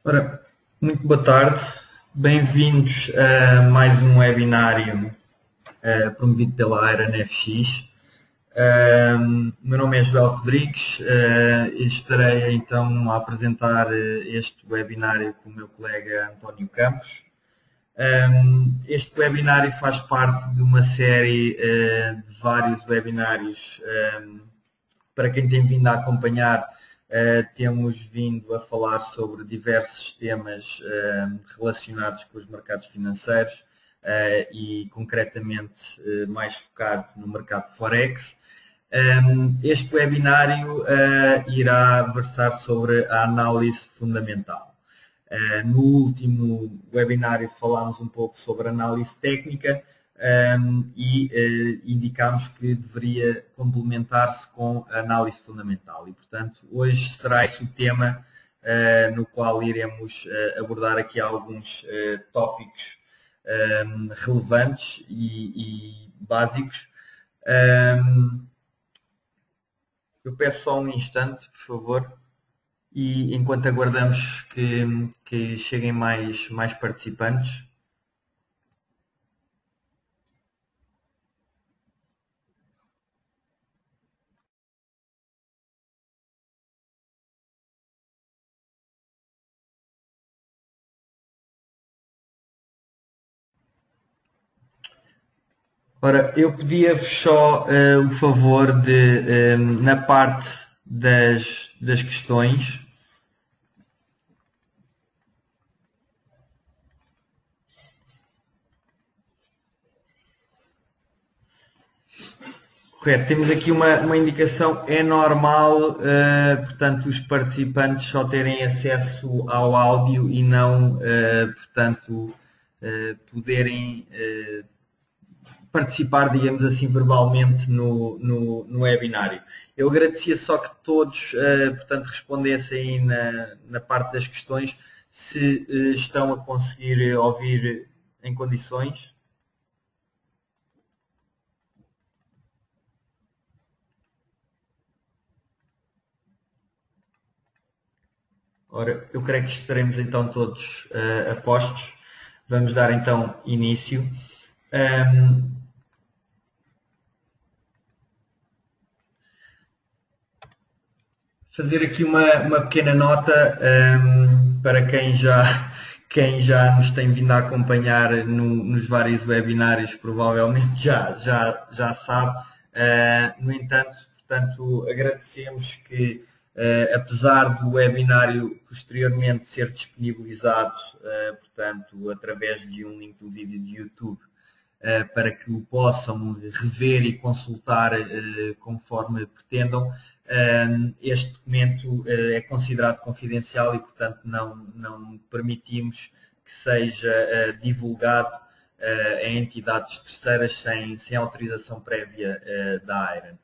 Ora, muito boa tarde, bem-vindos a mais um webinário promovido pela Iron FX. O meu nome é Joel Rodrigues e estarei então a apresentar este webinário com o meu colega António Campos. Este webinário faz parte de uma série de vários webinários. Para quem tem vindo a acompanhar, temos vindo a falar sobre diversos temas relacionados com os mercados financeiros e concretamente mais focado no mercado Forex. Este webinário irá versar sobre a análise fundamental. No último webinário falámos um pouco sobre análise técnica e indicámos que deveria complementar-se com a análise fundamental. E, portanto, hoje será esse o tema no qual iremos abordar aqui alguns tópicos relevantes e básicos. Eu peço só um instante, por favor, e enquanto aguardamos que cheguem mais participantes. Ora, eu pedia-vos só o favor de, na parte das questões, correto, temos aqui uma indicação, é normal, portanto, os participantes só terem acesso ao áudio e não, portanto, poderem participar, digamos assim, verbalmente no webinário. Eu agradecia só que todos, portanto, respondessem na parte das questões, se estão a conseguir ouvir em condições. Ora, eu creio que estaremos então todos a postos. Vamos dar então início. Fazer aqui uma pequena nota para quem já nos tem vindo a acompanhar nos vários webinários, provavelmente já sabe. No entanto, portanto, agradecemos que, apesar do webinário posteriormente ser disponibilizado, portanto, através de um link do vídeo de YouTube, para que o possam rever e consultar conforme pretendam, este documento é considerado confidencial e, portanto, não permitimos que seja divulgado a entidades terceiras sem autorização prévia da Iron.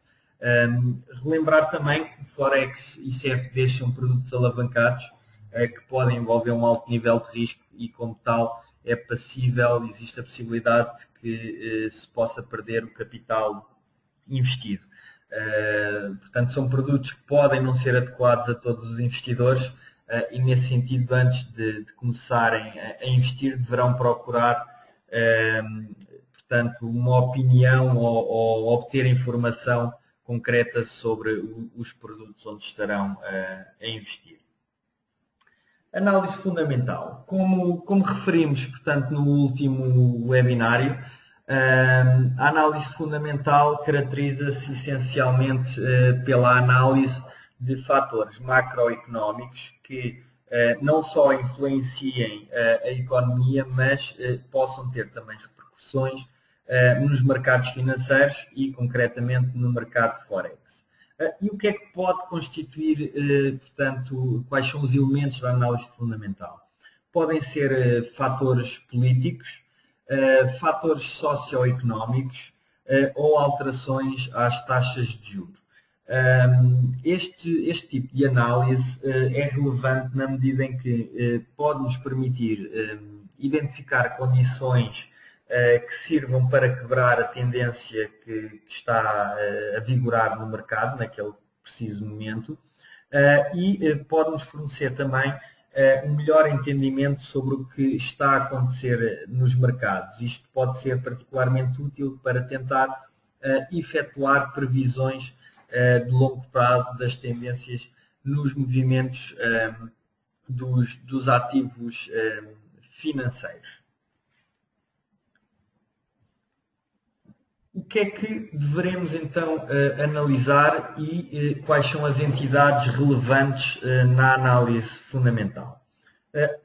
Relembrar também que Forex e CFDs são produtos alavancados que podem envolver um alto nível de risco e, como tal, existe a possibilidade de que se possa perder o capital investido. Portanto, são produtos que podem não ser adequados a todos os investidores e, nesse sentido, antes de começarem a investir, deverão procurar, portanto, uma opinião ou obter informação concreta sobre os produtos onde estarão a investir. Análise fundamental. Como referimos, portanto, no último webinário, a análise fundamental caracteriza-se essencialmente pela análise de fatores macroeconómicos que não só influenciem a economia, mas possam ter também repercussões nos mercados financeiros e, concretamente, no mercado Forex. E o que é que pode constituir, portanto, quais são os elementos da análise fundamental? Podem ser fatores políticos, fatores socioeconómicos ou alterações às taxas de juros. Este tipo de análise é relevante na medida em que pode nos permitir identificar condições que sirvam para quebrar a tendência que está a vigorar no mercado naquele preciso momento e pode-nos fornecer também um melhor entendimento sobre o que está a acontecer nos mercados. Isto pode ser particularmente útil para tentar efetuar previsões de longo prazo das tendências nos movimentos dos ativos financeiros. O que é que devemos então analisar e quais são as entidades relevantes na análise fundamental?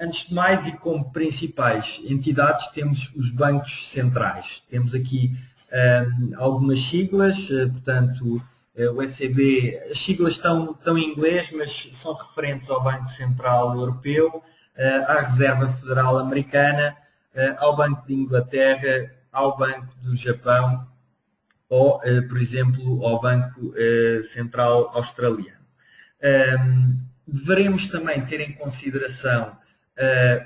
Antes de mais, e como principais entidades, temos os bancos centrais. Temos aqui algumas siglas, portanto, o ECB, as siglas estão em inglês, mas são referentes ao Banco Central Europeu, à Reserva Federal Americana, ao Banco de Inglaterra, ao Banco do Japão, ou, por exemplo, ao Banco Central Australiano. Deveremos também ter em consideração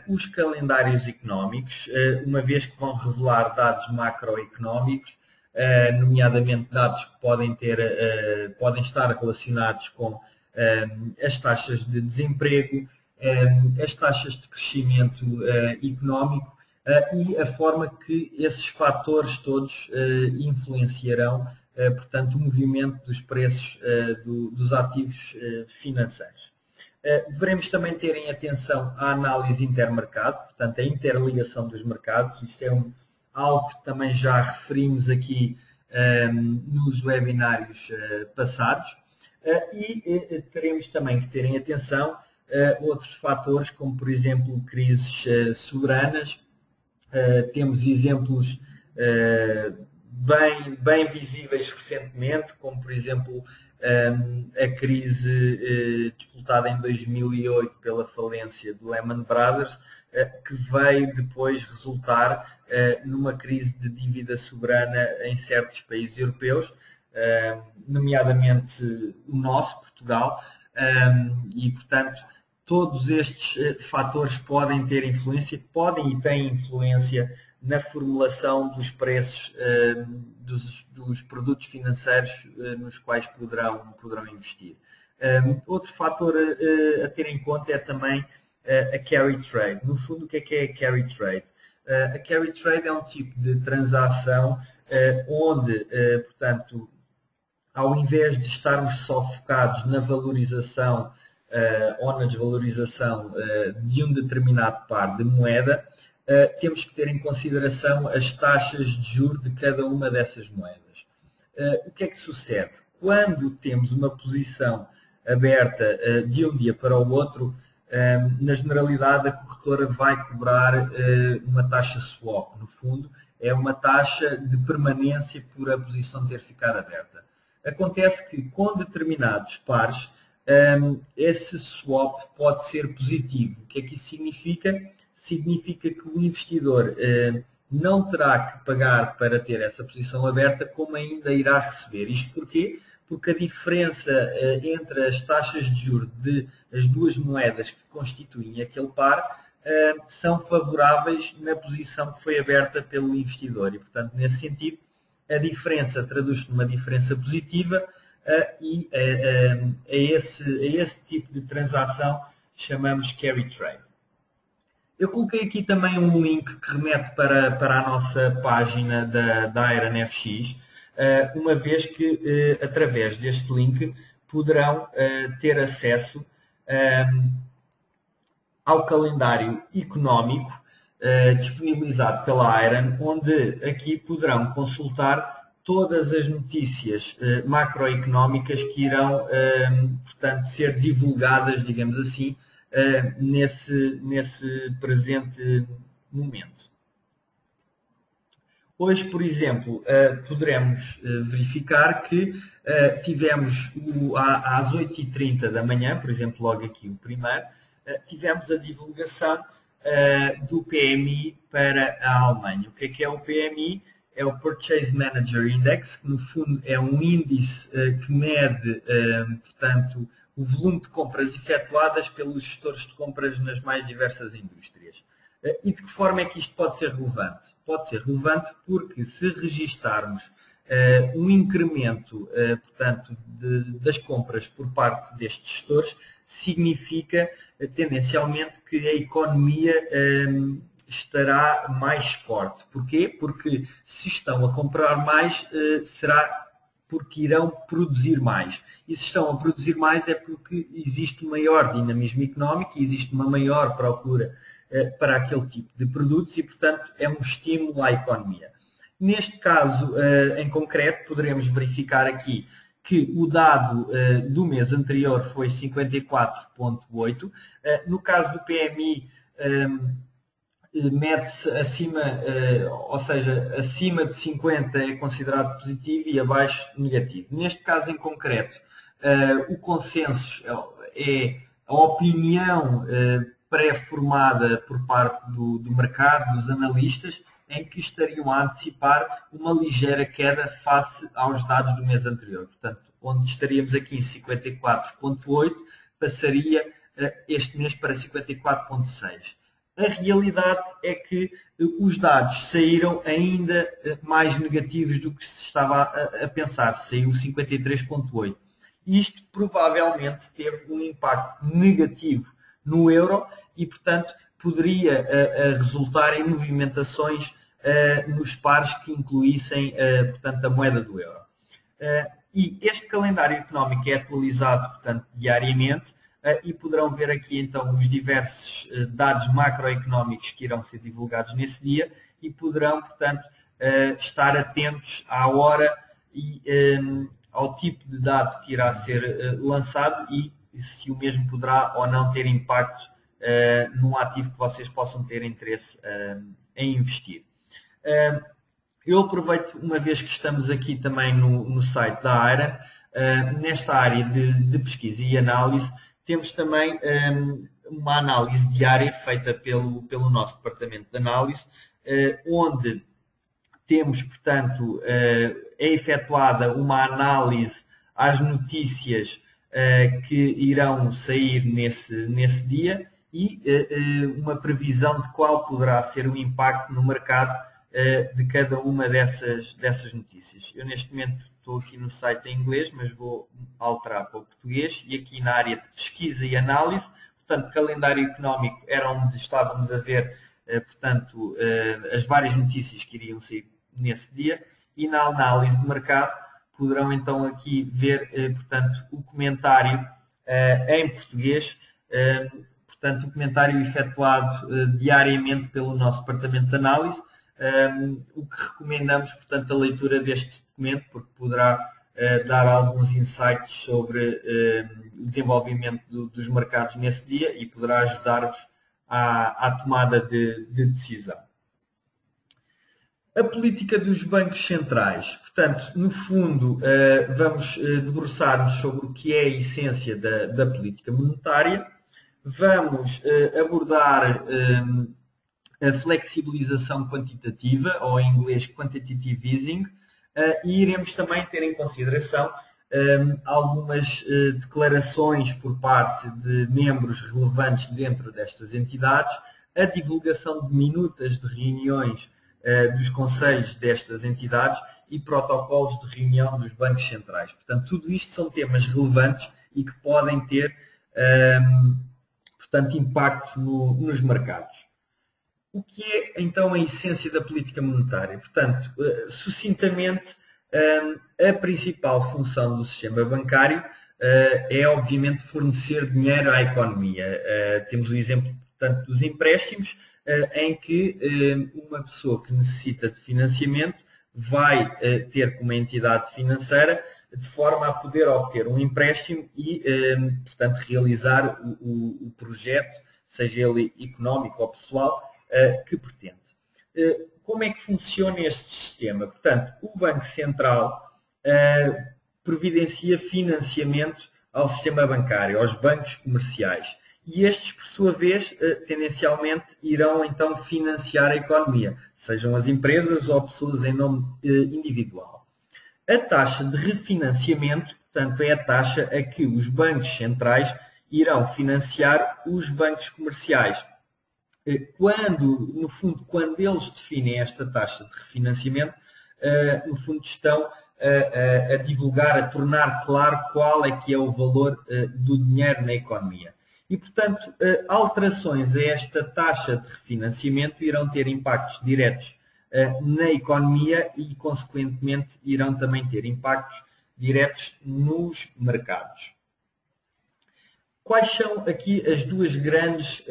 os calendários económicos, uma vez que vão revelar dados macroeconómicos, nomeadamente dados que podem estar relacionados com as taxas de desemprego, as taxas de crescimento económico, e a forma que esses fatores todos influenciarão, portanto, o movimento dos preços dos ativos financeiros. Devemos também ter em atenção a análise intermercado, portanto, a interligação dos mercados. Isto é algo que também já referimos aqui nos webinários passados. E teremos também que ter em atenção outros fatores, como, por exemplo, crises soberanas. Temos exemplos bem visíveis recentemente, como por exemplo a crise disputada em 2008 pela falência do Lehman Brothers, que veio depois resultar numa crise de dívida soberana em certos países europeus, nomeadamente o nosso, Portugal, e portanto todos estes fatores podem ter influência, podem e têm influência na formulação dos preços dos produtos financeiros nos quais poderão investir. Outro fator a ter em conta é também a carry trade. No fundo, o que é a carry trade? A carry trade é um tipo de transação onde, portanto, ao invés de estarmos só focados na valorização ou na desvalorização de um determinado par de moeda, temos que ter em consideração as taxas de juros de cada uma dessas moedas. O que é que sucede? Quando temos uma posição aberta de um dia para o outro, na generalidade a corretora vai cobrar uma taxa swap. No fundo, é uma taxa de permanência por a posição ter ficado aberta. Acontece que com determinados pares, esse swap pode ser positivo. O que é que isso significa? Significa que o investidor não terá que pagar para ter essa posição aberta, como ainda irá receber. Isto porquê? Porque a diferença entre as taxas de juros de as duas moedas que constituem aquele par são favoráveis na posição que foi aberta pelo investidor. E, portanto, nesse sentido, a diferença traduz-se numa diferença positiva, e a esse tipo de transação chamamos carry trade. Eu coloquei aqui também um link que remete para a nossa página da Iron FX, uma vez que através deste link poderão ter acesso ao calendário económico disponibilizado pela Iron, onde aqui poderão consultar todas as notícias macroeconómicas que irão, portanto, ser divulgadas, digamos assim, nesse presente momento. Hoje, por exemplo, poderemos verificar que tivemos às 8h30 da manhã, por exemplo, logo aqui o primeiro, tivemos a divulgação do PMI para a Alemanha. O que é o PMI? É o Purchase Manager Index, que no fundo é um índice que mede, portanto, o volume de compras efetuadas pelos gestores de compras nas mais diversas indústrias. E de que forma é que isto pode ser relevante? Pode ser relevante porque se registarmos um incremento, portanto, das compras por parte destes gestores, significa tendencialmente que a economia estará mais forte. Porquê? Porque se estão a comprar mais, será porque irão produzir mais. E se estão a produzir mais é porque existe um maior dinamismo económico e existe uma maior procura para aquele tipo de produtos e, portanto, é um estímulo à economia. Neste caso, em concreto, poderemos verificar aqui que o dado do mês anterior foi 54,8. No caso do PMI, mede-se acima, ou seja, acima de 50 é considerado positivo e abaixo negativo. Neste caso em concreto, o consenso é a opinião pré-formada por parte do mercado, dos analistas, em que estariam a antecipar uma ligeira queda face aos dados do mês anterior. Portanto, onde estaríamos aqui em 54,8, passaria este mês para 54,6. A realidade é que os dados saíram ainda mais negativos do que se estava a pensar, saiu 53,8. Isto provavelmente teve um impacto negativo no euro e, portanto, poderia resultar em movimentações nos pares que incluíssem, portanto, a moeda do euro. E este calendário económico é atualizado, portanto, diariamente, e poderão ver aqui então os diversos dados macroeconómicos que irão ser divulgados nesse dia e poderão, portanto, estar atentos à hora e ao tipo de dado que irá ser lançado e se o mesmo poderá ou não ter impacto num ativo que vocês possam ter interesse em investir. Eu aproveito, uma vez que estamos aqui também no site da Iron, nesta área de pesquisa e análise, temos também uma análise diária feita pelo nosso departamento de análise, onde temos, portanto, é efetuada uma análise às notícias que irão sair nesse dia e uma previsão de qual poderá ser o impacto no mercado de cada uma dessas notícias. Eu neste momento estou aqui no site em inglês, mas vou alterar para o português e aqui na área de pesquisa e análise, portanto, calendário económico era onde estávamos a ver, portanto, as várias notícias que iriam sair nesse dia e na análise de mercado poderão então aqui ver, portanto, o comentário em português, portanto, o comentário efetuado diariamente pelo nosso departamento de análise. O que recomendamos, portanto, a leitura deste documento, porque poderá dar alguns insights sobre o desenvolvimento dos mercados nesse dia e poderá ajudar-vos à tomada de decisão. A política dos bancos centrais. Portanto, no fundo, vamos debruçar-nos sobre o que é a essência da política monetária. Vamos abordar a flexibilização quantitativa, ou em inglês quantitative easing, e iremos também ter em consideração algumas declarações por parte de membros relevantes dentro destas entidades, a divulgação de minutas de reuniões dos conselhos destas entidades e protocolos de reunião dos bancos centrais. Portanto, tudo isto são temas relevantes e que podem ter, portanto, impacto nos mercados. O que é, então, a essência da política monetária? Portanto, sucintamente, a principal função do sistema bancário é, obviamente, fornecer dinheiro à economia. Temos o exemplo, portanto, dos empréstimos, em que uma pessoa que necessita de financiamento vai ter como entidade financeira de forma a poder obter um empréstimo e, portanto, realizar o projeto, seja ele económico ou pessoal, que pretende. Como é que funciona este sistema? Portanto, o Banco Central providencia financiamento ao sistema bancário, aos bancos comerciais. E estes, por sua vez, tendencialmente irão então financiar a economia, sejam as empresas ou pessoas em nome individual. A taxa de refinanciamento, portanto, é a taxa a que os bancos centrais irão financiar os bancos comerciais. No fundo, quando eles definem esta taxa de refinanciamento, no fundo estão a divulgar, a tornar claro qual é que é o valor do dinheiro na economia. E, portanto, alterações a esta taxa de refinanciamento irão ter impactos diretos na economia e, consequentemente, irão também ter impactos diretos nos mercados. Quais são aqui as duas grandes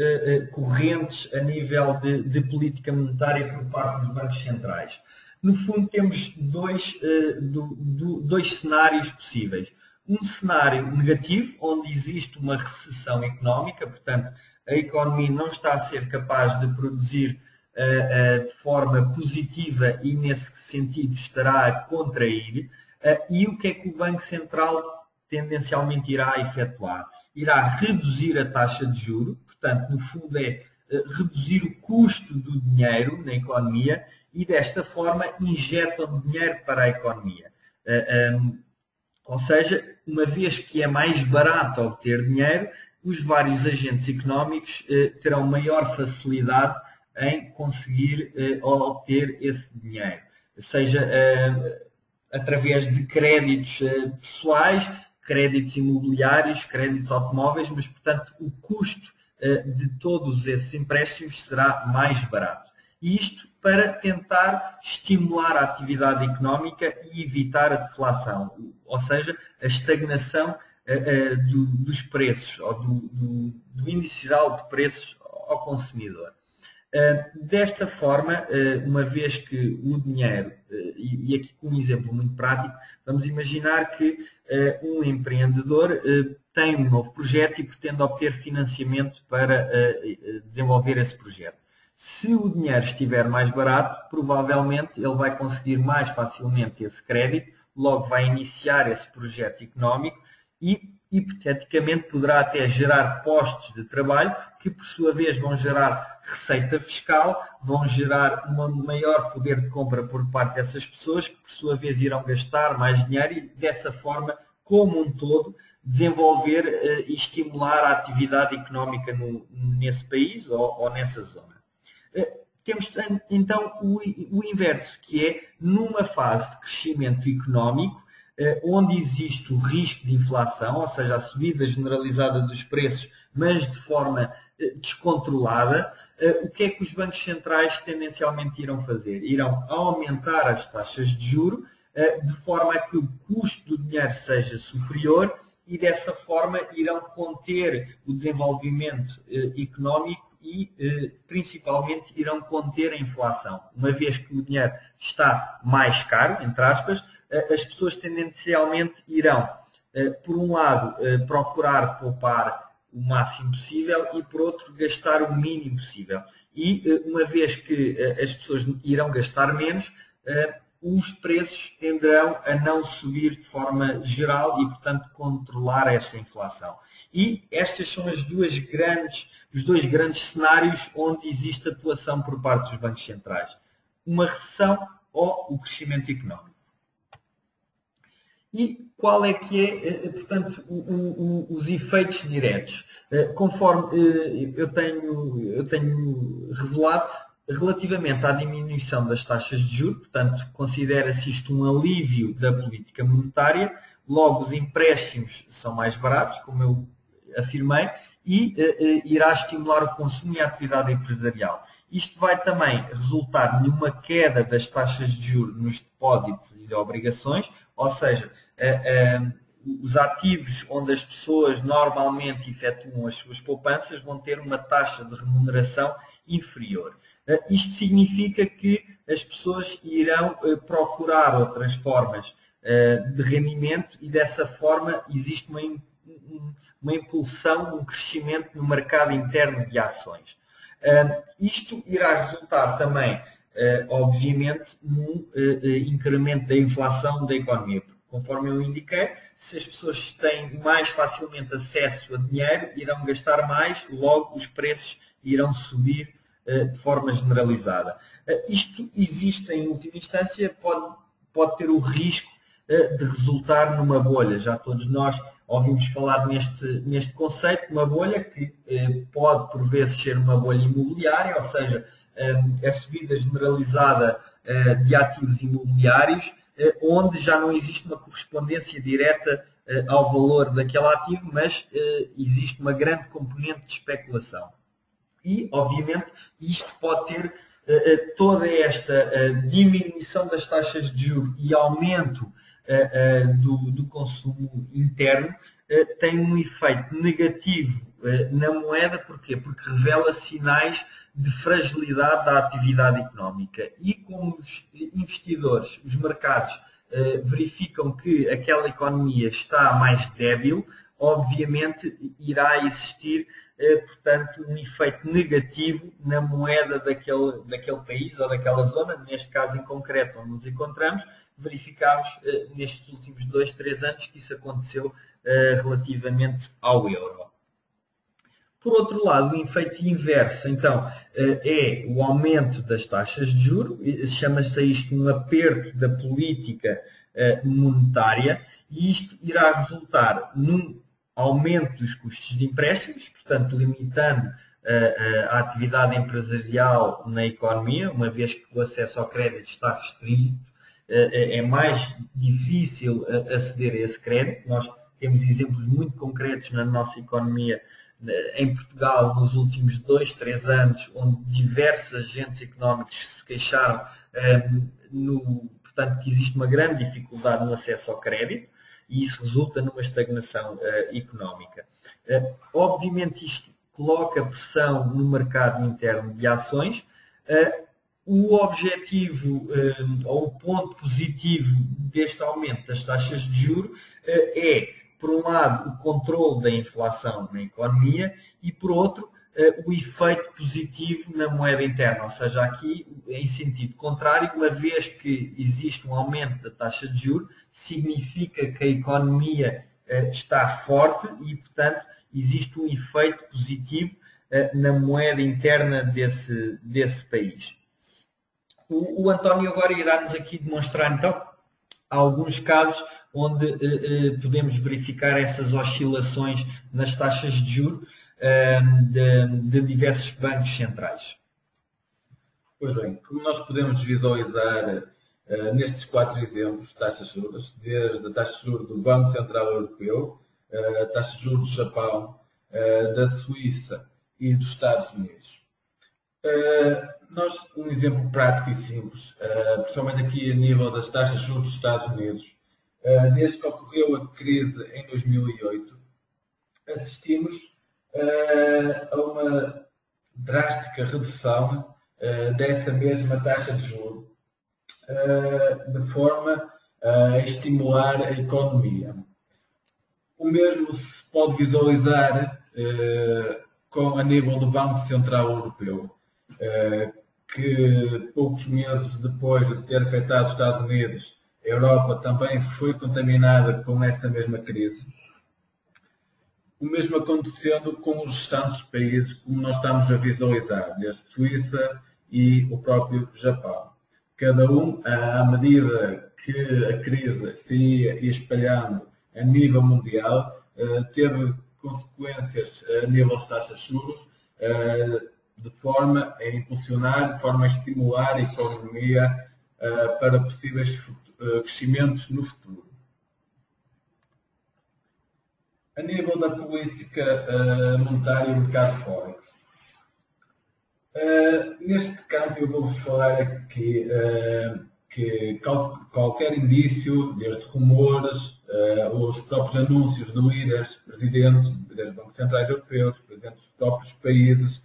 correntes a nível de política monetária por parte dos bancos centrais? No fundo, temos dois cenários possíveis. Um cenário negativo, onde existe uma recessão económica, portanto, a economia não está a ser capaz de produzir de forma positiva e, nesse sentido, estará a contrair. E o que é que o Banco Central tendencialmente irá efetuar? Irá reduzir a taxa de juros, portanto, no fundo é reduzir o custo do dinheiro na economia e, desta forma, injetam dinheiro para a economia. Ou seja, uma vez que é mais barato obter dinheiro, os vários agentes económicos terão maior facilidade em conseguir obter esse dinheiro, seja através de créditos pessoais, créditos imobiliários, créditos automóveis, mas, portanto, o custo de todos esses empréstimos será mais barato. E isto para tentar estimular a atividade económica e evitar a deflação, ou seja, a estagnação dos preços, ou do índice geral de preços ao consumidor. Desta forma, uma vez que o dinheiro, e aqui com um exemplo muito prático, vamos imaginar que um empreendedor tem um novo projeto e pretende obter financiamento para desenvolver esse projeto. Se o dinheiro estiver mais barato, provavelmente ele vai conseguir mais facilmente esse crédito, logo vai iniciar esse projeto económico e, hipoteticamente, poderá até gerar postos de trabalho que, por sua vez, vão gerar receita fiscal, vão gerar um maior poder de compra por parte dessas pessoas, que, por sua vez, irão gastar mais dinheiro e, dessa forma, como um todo, desenvolver e estimular a atividade económica nesse país ou nessa zona. Temos, então, o inverso, que é numa fase de crescimento económico, onde existe o risco de inflação, ou seja, a subida generalizada dos preços, mas de forma descontrolada, o que é que os bancos centrais tendencialmente irão fazer? Irão aumentar as taxas de juros, de forma a que o custo do dinheiro seja superior e, dessa forma, irão conter o desenvolvimento económico e, principalmente, irão conter a inflação. Uma vez que o dinheiro está mais caro, entre aspas, as pessoas tendencialmente irão, por um lado, procurar poupar o máximo possível e, por outro, gastar o mínimo possível. E, uma vez que as pessoas irão gastar menos, os preços tenderão a não subir de forma geral e, portanto, controlar esta inflação. E estas são os dois grandes cenários onde existe atuação por parte dos bancos centrais. Uma recessão ou o crescimento económico. E qual é que é, portanto, os efeitos diretos? Conforme eu tenho revelado, relativamente à diminuição das taxas de juros, portanto, considera-se isto um alívio da política monetária, logo os empréstimos são mais baratos, como eu afirmei, e irá estimular o consumo e a atividade empresarial. Isto vai também resultar numa queda das taxas de juros nos depósitos e obrigações, ou seja, os ativos onde as pessoas normalmente efetuam as suas poupanças vão ter uma taxa de remuneração inferior. Isto significa que as pessoas irão procurar outras formas de rendimento e, dessa forma, existe uma impulsão, um crescimento no mercado interno de ações. Isto irá resultar também, obviamente, num incremento da inflação da economia. Conforme eu indiquei, se as pessoas têm mais facilmente acesso a dinheiro, irão gastar mais, logo os preços irão subir de forma generalizada. Isto existe, em última instância, pode ter o risco de resultar numa bolha. Já todos nós ouvimos falar neste conceito, uma bolha que pode, por vezes, ser uma bolha imobiliária, ou seja, a subida generalizada de ativos imobiliários onde já não existe uma correspondência direta ao valor daquele ativo, mas existe uma grande componente de especulação. E, obviamente, isto pode ter toda esta diminuição das taxas de juros e aumento do consumo interno tem um efeito negativo na moeda. Porquê? Porque revela sinais de fragilidade da atividade económica. E como os investidores, os mercados, verificam que aquela economia está mais débil, obviamente irá existir, portanto, um efeito negativo na moeda daquele país ou daquela zona. Neste caso em concreto onde nos encontramos, verificámos nestes últimos 2, 3 anos que isso aconteceu relativamente ao euro. Por outro lado, o efeito inverso, então, é o aumento das taxas de juros, chama-se isto um aperto da política monetária, e isto irá resultar num aumento dos custos de empréstimos, portanto, limitando a atividade empresarial na economia, uma vez que o acesso ao crédito está restrito, é mais difícil aceder a esse crédito. Nós temos exemplos muito concretos na nossa economia em Portugal nos últimos 2, 3 anos, onde diversos agentes económicos se queixaram, portanto, que existe uma grande dificuldade no acesso ao crédito, e isso resulta numa estagnação económica. Obviamente isto coloca pressão no mercado interno de ações. O objetivo, ou o ponto positivo deste aumento das taxas de juros é, por um lado, o controle da inflação na economia e, por outro, o efeito positivo na moeda interna, ou seja, aqui em sentido contrário, uma vez que existe um aumento da taxa de juros, significa que a economia está forte e, portanto, existe um efeito positivo na moeda interna desse país. O António agora irá-nos aqui demonstrar, então, alguns casos onde podemos verificar essas oscilações nas taxas de juros de diversos bancos centrais. Pois bem, como nós podemos visualizar nestes 4 exemplos de taxas de juros, desde a taxa de juros do Banco Central Europeu, a taxa de juros do Japão, da Suíça e dos Estados Unidos. Um exemplo prático e simples, principalmente aqui a nível das taxas de juros dos Estados Unidos, desde que ocorreu a crise em 2008, assistimos a uma drástica redução dessa mesma taxa de juros, de forma a estimular a economia. O mesmo se pode visualizar a nível do Banco Central Europeu, que poucos meses depois de ter afetado os Estados Unidos, a Europa também foi contaminada com essa mesma crise. O mesmo acontecendo com os restantes países, como nós estamos a visualizar, desde Suíça e o próprio Japão. Cada um, à medida que a crise se ia espalhando a nível mundial, teve consequências a nível das taxas de juros, de forma a impulsionar, de forma a estimular a economia para possíveis crescimentos no futuro. A nível da política monetária e mercado forex. Neste campo eu vou-vos falar aqui que qualquer indício, desde rumores, os próprios anúncios de líderes, presidentes dos bancos centrais europeus, presidentes dos próprios países,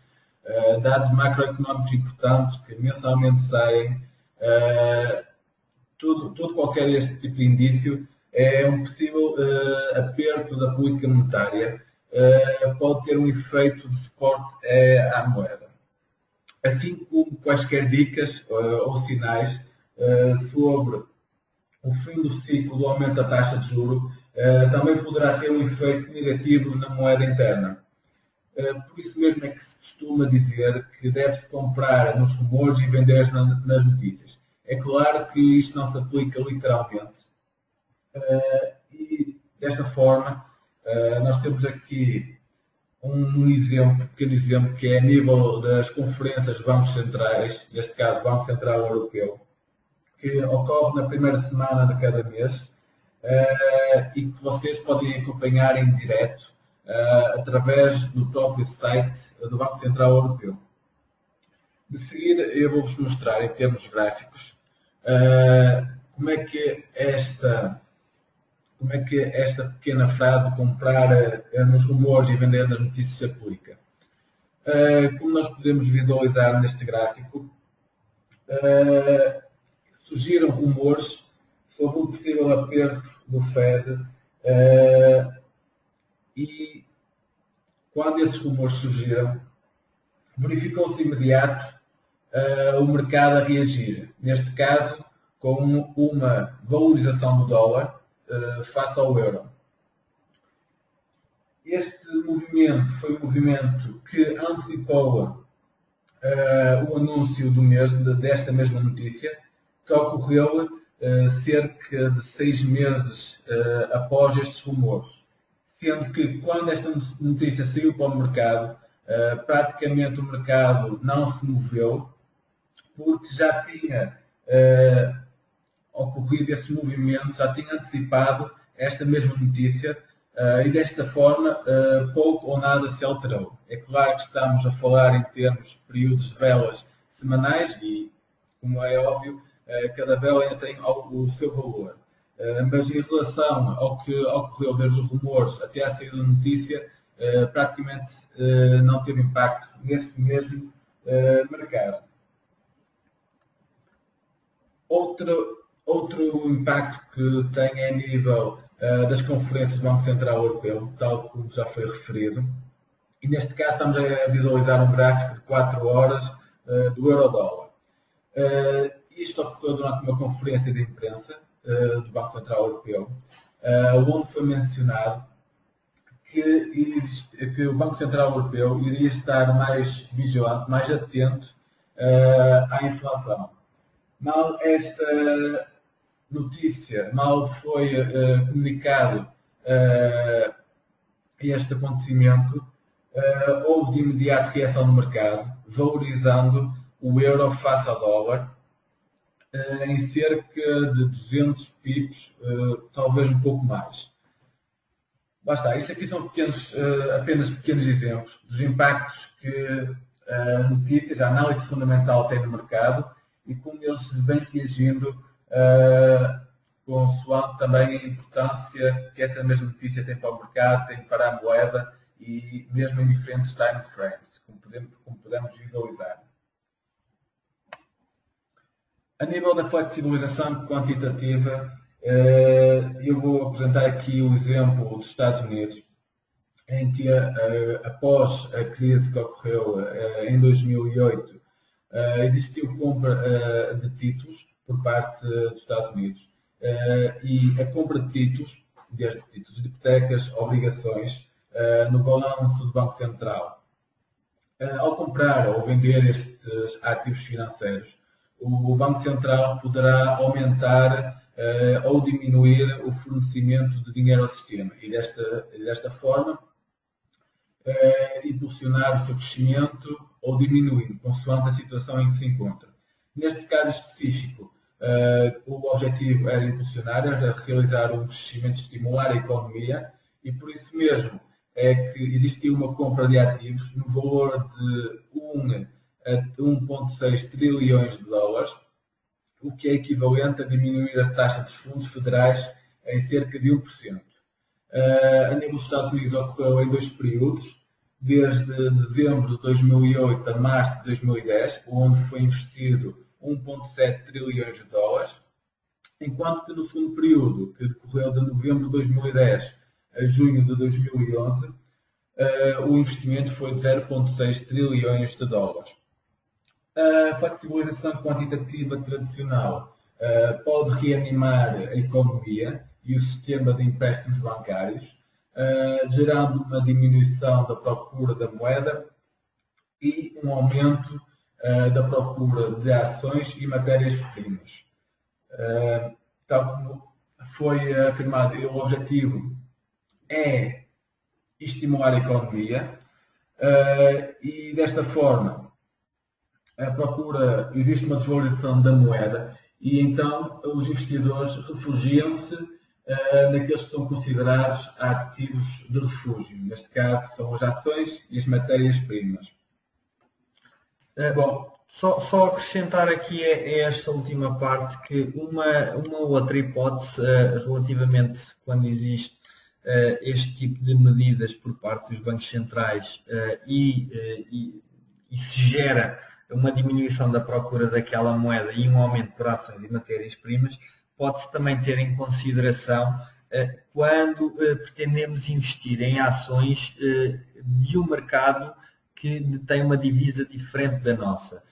dados macroeconómicos importantes que mensalmente saem, qualquer este tipo de indício é um possível aperto da política monetária, pode ter um efeito de suporte à moeda. Assim como quaisquer dicas ou sinais sobre o fim do ciclo do aumento da taxa de juros também poderá ter um efeito negativo na moeda interna. Por isso mesmo é que se costuma dizer que deve-se comprar nos rumores e vender nas notícias. É claro que isto não se aplica literalmente. E desta forma, nós temos aqui um exemplo, pequeno exemplo, que é a nível das conferências de bancos centrais, neste caso Banco Central Europeu, que ocorre na primeira semana de cada mês e que vocês podem acompanhar em direto através do próprio site do Banco Central Europeu. De seguida, eu vou-vos mostrar em termos gráficos como é que esta pequena frase de comprar nos rumores e vender nas notícias se aplica. Como nós podemos visualizar neste gráfico, surgiram rumores sobre um possível aperto do Fed e quando esses rumores surgiram, verificou-se de imediato o mercado a reagir, neste caso com uma valorização do dólar face ao euro. Este movimento foi um movimento que antecipou o anúncio do mês desta mesma notícia, que ocorreu cerca de 6 meses após estes rumores, sendo que quando esta notícia saiu para o mercado, praticamente o mercado não se moveu, porque já tinha ocorrido esse movimento, já tinha antecipado esta mesma notícia e desta forma pouco ou nada se alterou. É claro que estamos a falar em termos de períodos de velas semanais e, como é óbvio, cada vela tem o seu valor. Mas em relação ao que ocorreu desde os rumores até à saída da notícia, praticamente não teve impacto neste mesmo mercado. Outro impacto que tem é a nível das conferências do Banco Central Europeu, tal como já foi referido. E neste caso estamos a visualizar um gráfico de 4 horas do euro-dólar. Isto ocorreu durante uma conferência de imprensa do Banco Central Europeu, onde foi mencionado que o Banco Central Europeu iria estar mais vigilante, mais atento à inflação. Mal esta notícia, mal foi comunicado este acontecimento, houve de imediato reação no mercado, valorizando o euro face ao dólar em cerca de 200 pips, talvez um pouco mais. Basta, isto aqui são apenas pequenos exemplos dos impactos que a notícia, a análise fundamental tem no mercado e como eles se vêm reagindo consoante também a importância que essa mesma notícia tem para o mercado, tem para a moeda e mesmo em diferentes time frames, como podemos visualizar. A nível da flexibilização quantitativa, eu vou apresentar aqui o exemplo dos Estados Unidos, em que após a crise que ocorreu em 2008, existiu compra de títulos por parte dos Estados Unidos e a compra de títulos, desde títulos de hipotecas, obrigações, no balanço do Banco Central. Ao comprar ou vender estes ativos financeiros, o Banco Central poderá aumentar ou diminuir o fornecimento de dinheiro ao sistema e desta forma impulsionar o seu crescimento ou diminuir, consoante a situação em que se encontra. Neste caso específico, o objetivo era impulsionar, era realizar um crescimento, estimular a economia e por isso mesmo é que existiu uma compra de ativos no valor de 1 a 1,6 trilhões de dólares, o que é equivalente a diminuir a taxa dos fundos federais em cerca de 1%. A nível dos Estados Unidos ocorreu em 2 períodos, desde dezembro de 2008 a março de 2010, onde foi investido 1,7 trilhões de dólares, enquanto que no segundo período, que decorreu de novembro de 2010 a junho de 2011, o investimento foi de 0,6 trilhões de dólares. A flexibilização quantitativa tradicional pode reanimar a economia e o sistema de empréstimos bancários, gerando uma diminuição da procura da moeda e um aumento da procura de ações e matérias-primas. Tal como foi afirmado, o objetivo é estimular a economia e desta forma existe uma desvalorização da moeda e então os investidores refugiam-se naqueles que são considerados ativos de refúgio. Neste caso são as ações e as matérias-primas. Bom, só acrescentar aqui é esta última parte, que uma outra hipótese relativamente quando existe este tipo de medidas por parte dos bancos centrais e se gera uma diminuição da procura daquela moeda e um aumento por ações e matérias-primas, pode-se também ter em consideração quando pretendemos investir em ações de um mercado que tem uma divisa diferente da nossa.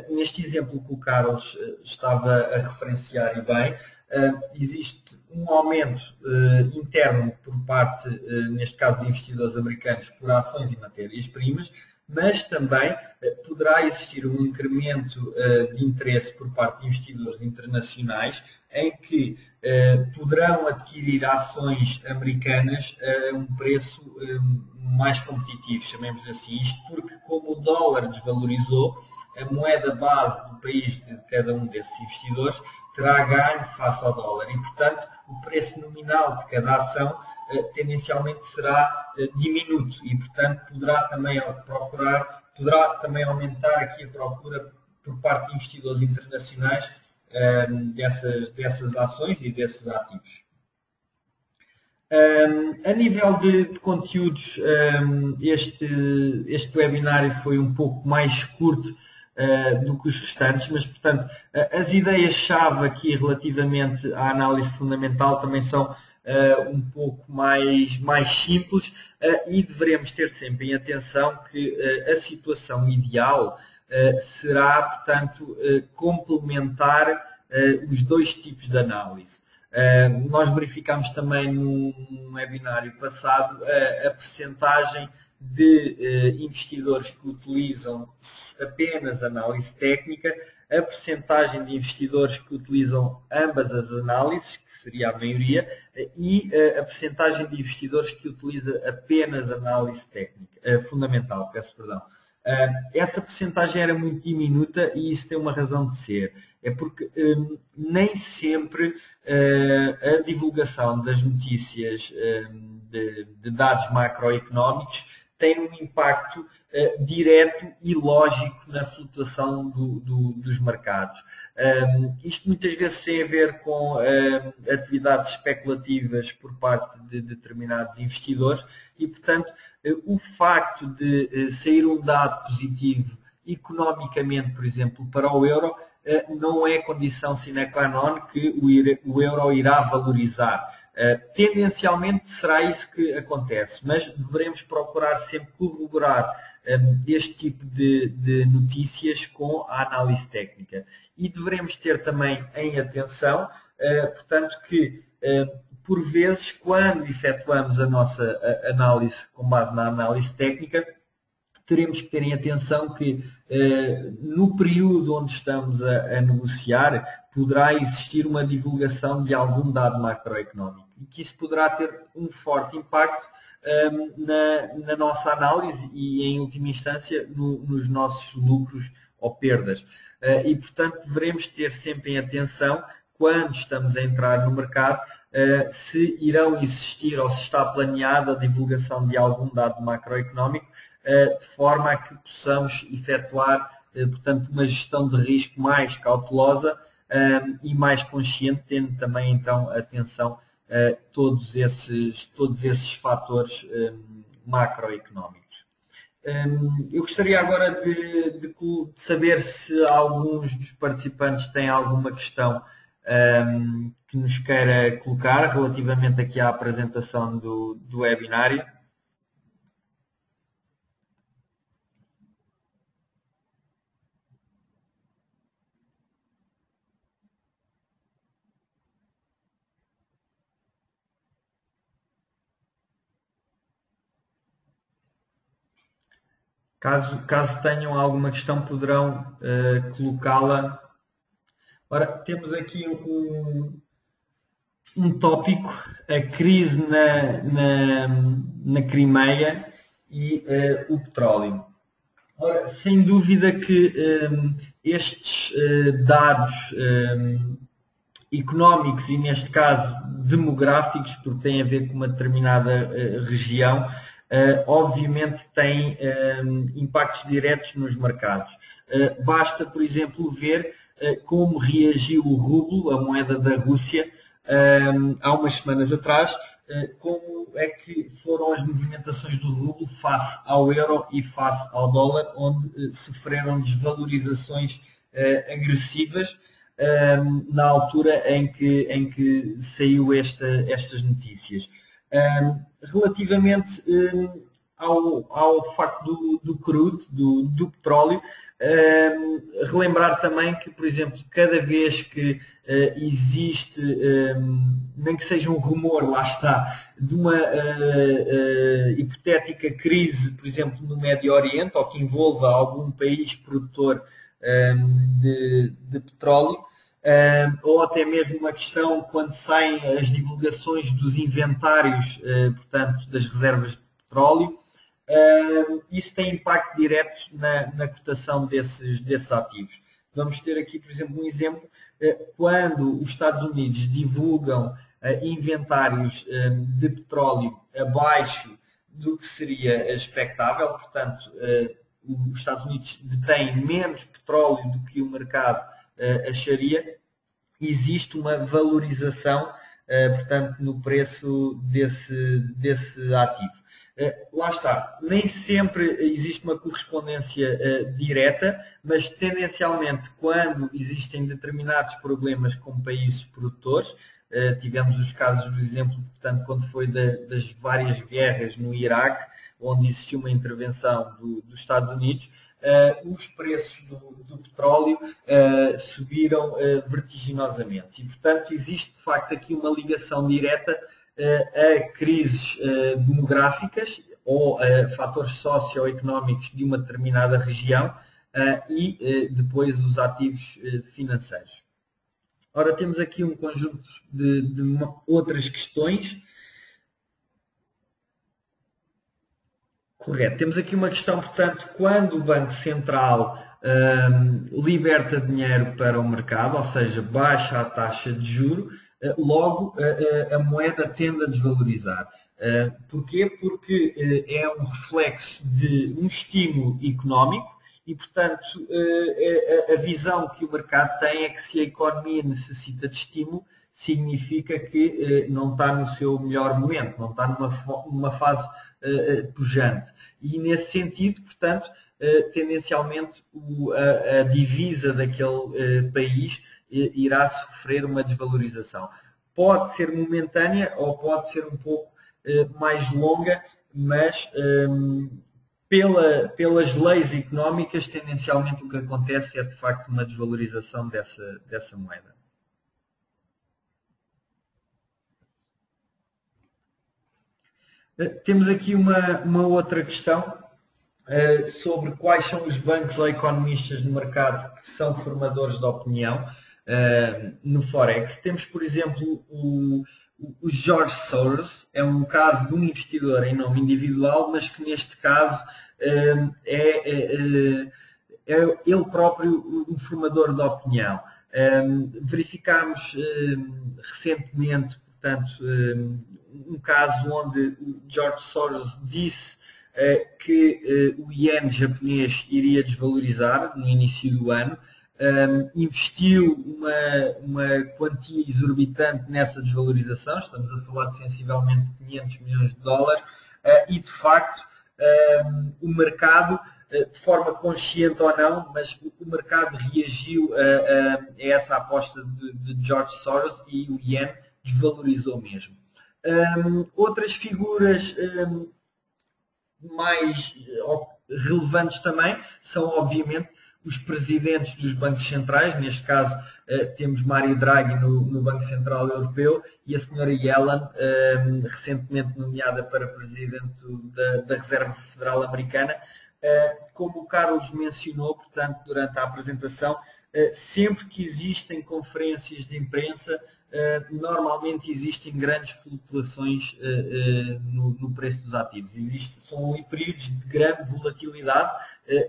Neste exemplo que o Carlos estava a referenciar, e bem, existe um aumento interno por parte, neste caso, de investidores americanos por ações e matérias-primas, mas também poderá existir um incremento de interesse por parte de investidores internacionais em que poderão adquirir ações americanas a um preço mais competitivo, chamemos assim, isto porque como o dólar desvalorizou, a moeda base do país de cada um desses investidores terá ganho face ao dólar e, portanto, o preço nominal de cada ação tendencialmente será diminuto e, portanto, poderá também aumentar aqui a procura por parte de investidores internacionais dessas ações e desses ativos. A nível de conteúdos, este webinário foi um pouco mais curto do que os restantes, mas, portanto, as ideias-chave aqui relativamente à análise fundamental também são um pouco mais simples e devemos ter sempre em atenção que a situação ideal será, portanto, complementar os dois tipos de análise. Nós verificamos também no webinário passado a percentagem de investidores que utilizam apenas análise técnica, a percentagem de investidores que utilizam ambas as análises, que seria a maioria, e a percentagem de investidores que utiliza apenas análise técnica, fundamental, peço perdão. Essa percentagem era muito diminuta e isso tem uma razão de ser. É porque nem sempre a divulgação das notícias de dados macroeconómicos tem um impacto direto e lógico na flutuação dos mercados. Isto muitas vezes tem a ver com atividades especulativas por parte de determinados investidores e, portanto, o facto de sair um dado positivo economicamente, por exemplo, para o euro, não é condição sine qua non que o euro irá valorizar. Tendencialmente será isso que acontece, mas devemos procurar sempre corroborar este tipo de notícias com a análise técnica. E devemos ter também em atenção, portanto, que por vezes, quando efetuamos a nossa análise com base na análise técnica, teremos que ter em atenção que no período onde estamos a negociar poderá existir uma divulgação de algum dado macroeconómico e que isso poderá ter um forte impacto na nossa análise e, em última instância, nos nossos lucros ou perdas. E, portanto, devemos ter sempre em atenção, quando estamos a entrar no mercado, se irão existir ou se está planeada a divulgação de algum dado macroeconómico, de forma a que possamos efetuar, portanto, uma gestão de risco mais cautelosa e mais consciente, tendo também então atenção a todos esses fatores macroeconómicos. Eu gostaria agora de saber se alguns dos participantes têm alguma questão que nos queira colocar relativamente aqui à apresentação do webinário. Caso tenham alguma questão, poderão colocá-la. Ora, temos aqui um tópico, a crise na Crimeia e o petróleo. Ora, sem dúvida que estes dados económicos e, neste caso, demográficos, porque tem a ver com uma determinada região, obviamente tem impactos diretos nos mercados. Basta, por exemplo, ver como reagiu o rublo, a moeda da Rússia, há umas semanas atrás, como é que foram as movimentações do rublo face ao euro e face ao dólar, onde sofreram desvalorizações agressivas na altura em que saiu estas notícias. Relativamente ao facto do crudo, do petróleo, relembrar também que, por exemplo, cada vez que existe, nem que seja um rumor, lá está, de uma hipotética crise, por exemplo, no Médio Oriente, ou que envolva algum país produtor de petróleo, ou até mesmo uma questão quando saem as divulgações dos inventários, portanto, das reservas de petróleo, isso tem impacto direto na cotação desses ativos. Vamos ter aqui, por exemplo, um exemplo, quando os Estados Unidos divulgam inventários de petróleo abaixo do que seria expectável, portanto, os Estados Unidos detêm menos petróleo do que o mercado acharia, existe uma valorização, portanto, no preço desse ativo. Lá está, nem sempre existe uma correspondência direta, mas tendencialmente quando existem determinados problemas com países produtores, tivemos os casos, por exemplo, portanto, quando foi das várias guerras no Iraque, onde existiu uma intervenção dos Estados Unidos, os preços do petróleo subiram vertiginosamente. E, portanto, existe de facto aqui uma ligação direta a crises demográficas ou a fatores socioeconómicos de uma determinada região e depois os ativos financeiros. Ora, temos aqui um conjunto de outras questões. Correto. Temos aqui uma questão, portanto, quando o Banco Central liberta dinheiro para o mercado, ou seja, baixa a taxa de juro, logo a moeda tende a desvalorizar. Porquê? Porque é um reflexo de um estímulo económico e, portanto, a visão que o mercado tem é que se a economia necessita de estímulo, significa que não está no seu melhor momento, não está numa fase pujante. E nesse sentido, portanto, tendencialmente a divisa daquele país irá sofrer uma desvalorização. Pode ser momentânea ou pode ser um pouco mais longa, mas pelas leis económicas, tendencialmente o que acontece é de facto uma desvalorização dessa moeda. Temos aqui uma outra questão sobre quais são os bancos ou economistas no mercado que são formadores de opinião no Forex. Temos, por exemplo, o George Soros, é um caso de um investidor em nome individual, mas que neste caso é ele próprio um formador de opinião. Verificámos recentemente, portanto, um caso onde o George Soros disse que o iene japonês iria desvalorizar no início do ano, investiu uma quantia exorbitante nessa desvalorização, estamos a falar de sensivelmente 500 milhões de dólares, e de facto o mercado, de forma consciente ou não, mas o mercado reagiu a essa aposta de George Soros e o iene desvalorizou mesmo. Outras figuras mais relevantes também são, obviamente, os presidentes dos bancos centrais. Neste caso, temos Mário Draghi no Banco Central Europeu e a senhora Yellen, recentemente nomeada para presidente da Reserva Federal Americana. Como o Carlos mencionou, portanto, durante a apresentação, sempre que existem conferências de imprensa, normalmente existem grandes flutuações no preço dos ativos. São ali períodos de grande volatilidade,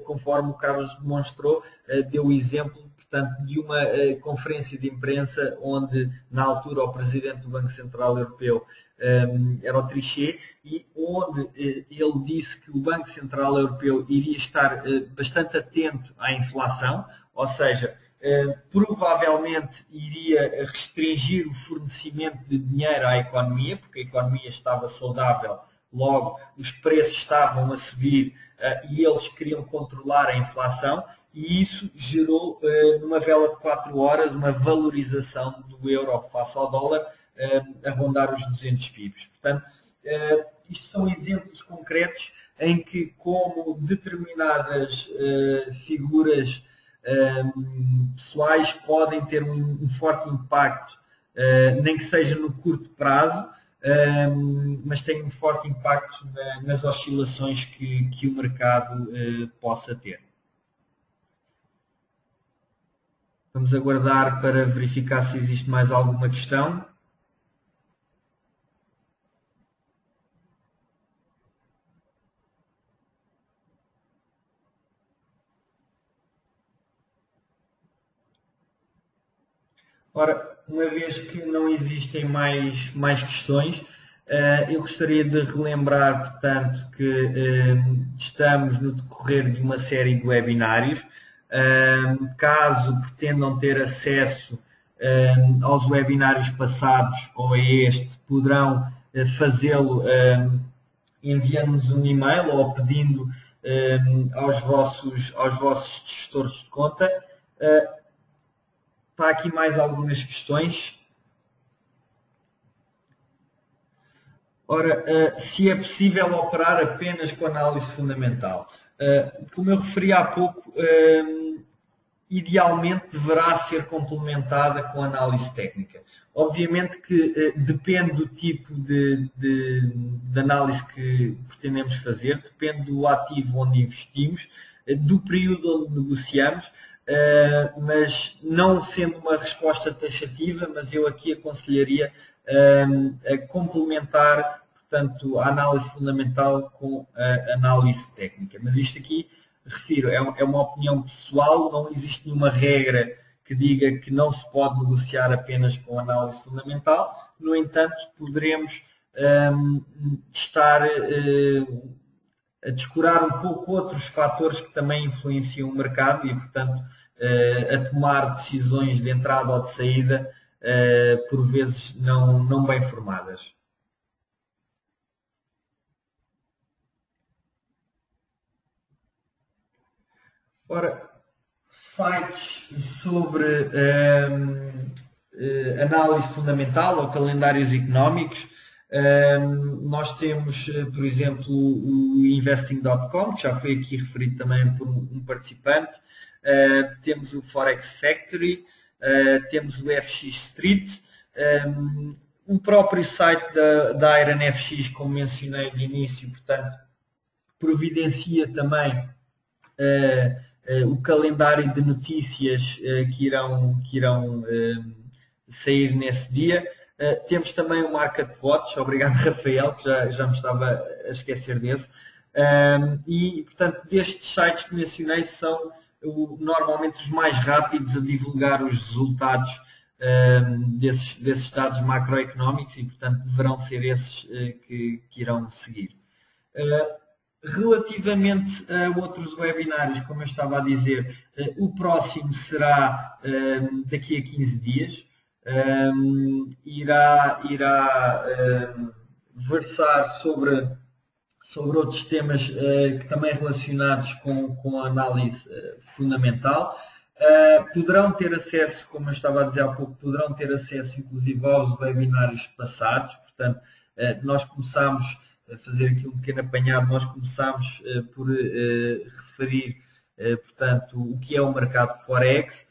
conforme o Carlos demonstrou, deu o exemplo, portanto, de uma conferência de imprensa onde, na altura, o Presidente do Banco Central Europeu era o Trichet, e onde ele disse que o Banco Central Europeu iria estar bastante atento à inflação, ou seja, provavelmente iria restringir o fornecimento de dinheiro à economia, porque a economia estava saudável, logo os preços estavam a subir e eles queriam controlar a inflação, e isso gerou, numa vela de 4 horas, uma valorização do euro face ao dólar a rondar os 200 pips. Portanto, isto são exemplos concretos em que, como determinadas figuras pessoais podem ter um forte impacto, nem que seja no curto prazo, mas tem um forte impacto nas oscilações que o mercado possa ter. Vamos aguardar para verificar se existe mais alguma questão. Ora, uma vez que não existem mais questões, eu gostaria de relembrar, portanto, que estamos no decorrer de uma série de webinários. Caso pretendam ter acesso aos webinários passados ou a este, poderão fazê-lo enviando-nos um e-mail ou pedindo aos vossos gestores de conta. Está aqui mais algumas questões. Ora, se é possível operar apenas com análise fundamental. Como eu referi há pouco, idealmente deverá ser complementada com análise técnica. Obviamente que depende do tipo de análise que pretendemos fazer, depende do ativo onde investimos, do período onde negociamos, mas não sendo uma resposta taxativa, mas eu aqui aconselharia a complementar, portanto, a análise fundamental com a análise técnica. Mas isto aqui, refiro, é uma opinião pessoal, não existe nenhuma regra que diga que não se pode negociar apenas com análise fundamental. No entanto, poderemos estar a descurar um pouco outros fatores que também influenciam o mercado e, portanto, a tomar decisões de entrada ou de saída, por vezes não bem formadas. Ora, sites sobre análise fundamental ou calendários económicos, nós temos, por exemplo, o investing.com, que já foi aqui referido também por um participante, temos o Forex Factory, temos o FX Street, o próprio site da Iron FX, como mencionei de início, portanto, providencia também o calendário de notícias que irão sair nesse dia. Temos também o Market Watch, obrigado Rafael, que já me estava a esquecer desse. E, portanto, destes sites que mencionei são normalmente os mais rápidos a divulgar os resultados desses dados macroeconómicos e, portanto, deverão ser esses que irão seguir. Relativamente a outros webinários, como eu estava a dizer, o próximo será daqui a 15 dias. Irá versar sobre outros temas que também relacionados com a análise fundamental. Poderão ter acesso, como eu estava a dizer há pouco, poderão ter acesso inclusive aos webinários passados. Portanto, nós começámos a fazer aqui um pequeno apanhado, nós começámos por referir, portanto, o que é o mercado Forex,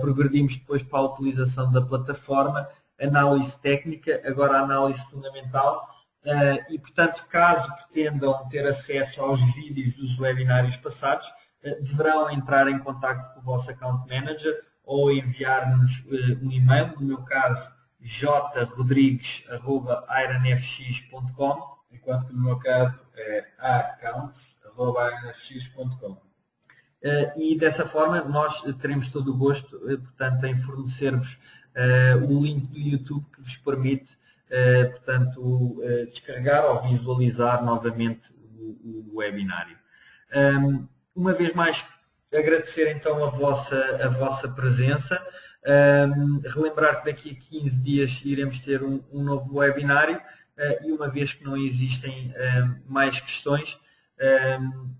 progredimos depois para a utilização da plataforma, análise técnica, agora a análise fundamental, e, portanto, caso pretendam ter acesso aos vídeos dos webinários passados, deverão entrar em contato com o vosso account manager ou enviar-nos um e-mail, no meu caso, jrodrigues@ironfx.com, enquanto que no meu caso é accounts@ironfx.com. e dessa forma nós teremos todo o gosto, portanto, em fornecer-vos o link do YouTube que vos permite, portanto, descarregar ou visualizar novamente o webinário. Uma vez mais, agradecer então a vossa presença, relembrar que daqui a 15 dias iremos ter um novo webinário, e uma vez que não existem mais questões,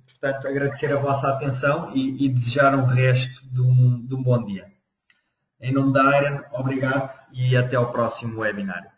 portanto, agradecer a vossa atenção e desejar o resto de um bom dia. Em nome da Iron, obrigado e até ao próximo webinário.